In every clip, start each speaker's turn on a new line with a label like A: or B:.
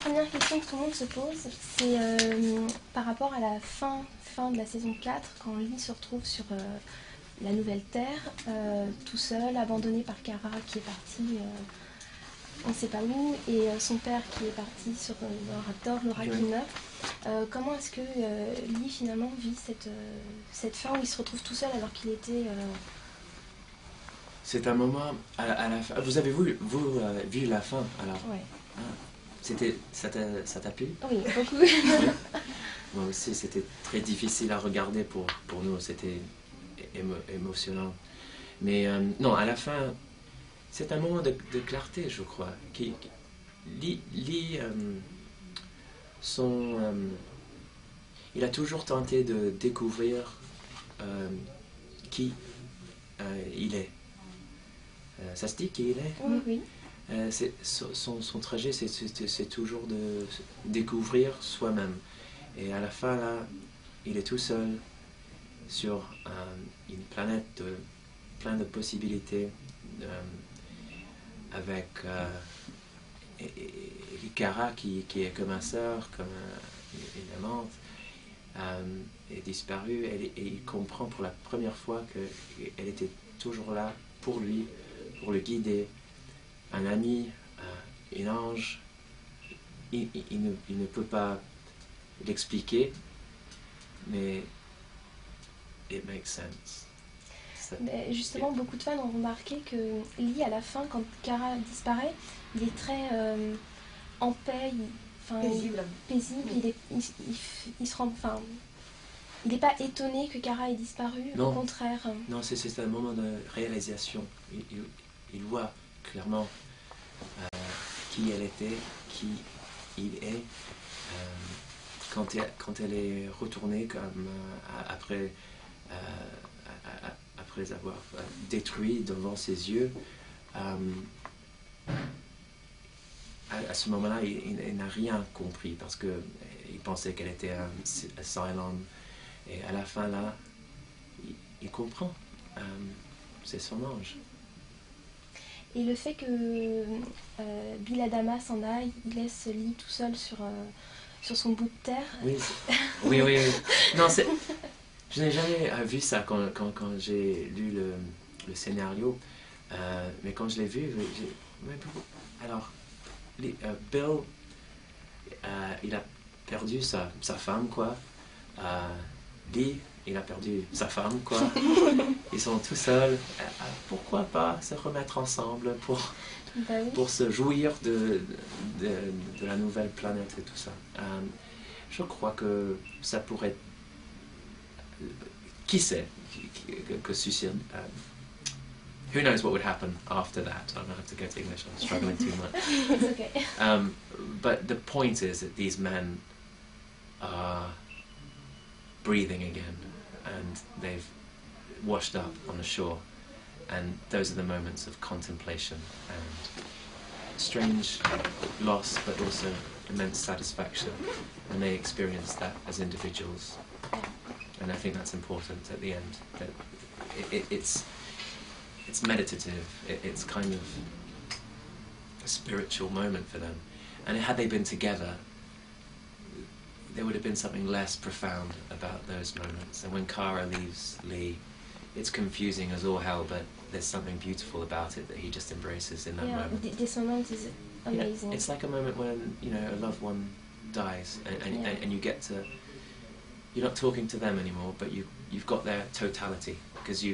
A: Première question que tout le monde se pose, c'est par rapport à la fin de la saison 4, quand Lee se retrouve sur la nouvelle Terre, tout seul, abandonné par Kara qui est parti on ne sait pas où, et son père qui est parti sur un raptor, le Ragnar. Comment est-ce que Lee finalement vit cette fin où il se retrouve tout seul alors qu'il était...
B: C'est un moment à la fin. Vous avez vu la fin alors?
A: Ouais.
B: Ça t'a plu?
A: Oui, beaucoup.
B: Moi aussi, c'était très difficile à regarder pour nous. C'était émotionnant. Mais non, à la fin, c'est un moment de clarté, je crois. Lee, il a toujours tenté de découvrir qui il est. Ça se dit qui il est?
A: Oui, oui.
B: Son trajet, c'est toujours de découvrir soi-même. Et à la fin, là, il est tout seul sur une planète plein de possibilités, avec Kara qui est comme un sœur, comme une amante, est disparue, et il comprend pour la première fois qu'elle était toujours là pour lui, pour le guider, un ami, un ange. Il ne peut pas l'expliquer, mais it makes sense.
A: Mais justement, beaucoup de fans ont remarqué que Lee, à la fin, quand Kara disparaît, il est très en paix, paisible. Il se rend, il n'est pas étonné que Kara ait disparu,
B: non.
A: Au contraire.
B: Non, c'est un moment de réalisation. Il voit clairement qui elle était, qui il est. Quand elle est retournée comme, après avoir détruit devant ses yeux, à ce moment-là, il n'a rien compris parce qu'il pensait qu'elle était un Cylon. Et à la fin, là, il comprend. C'est son ange.
A: Et le fait que Bill Adama s'en aille, il laisse Lee tout seul sur son bout de terre.
B: Oui, oui. Non, je n'ai jamais vu ça quand j'ai lu le scénario. Mais quand je l'ai vu, alors, Bill, il a perdu sa femme, quoi. Lee, il a perdu sa femme, quoi. Ils sont tout seuls. Pourquoi pas se remettre ensemble pour se jouir de la nouvelle planète et tout ça. Je crois que ça pourrait... Qui sait que suicide... who knows what would happen after that? I'm going to have to go to English. I'm struggling too much.
A: It's okay.
B: But the point is that these men are breathing again, and they've washed up on the shore, and those are the moments of contemplation and strange loss, but also immense satisfaction, and they experience that as individuals. And I think that's important at the end, that it's meditative, it's kind of a spiritual moment for them. And had they been together, there would have been something less profound about those moments. And when Kara leaves Lee, it's confusing as all hell, but there's something beautiful about it that he just embraces in that moment.
A: This moment is amazing.
B: Yeah, it's like a moment when, you know, a loved one dies, and you get to... You're not talking to them anymore, but you've got their totality, because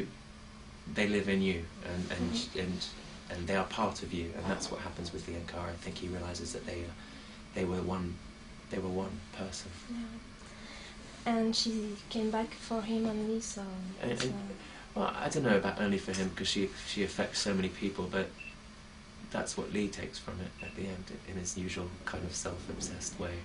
B: they live in you, and they are part of you, and that's what happens with Lee and Kara. I think he realizes that they were one person.
A: Yeah. And she came back for him only, so...
B: Well, I don't know about only for him, because she affects so many people, but that's what Lee takes from it at the end, in his usual kind of self-obsessed way.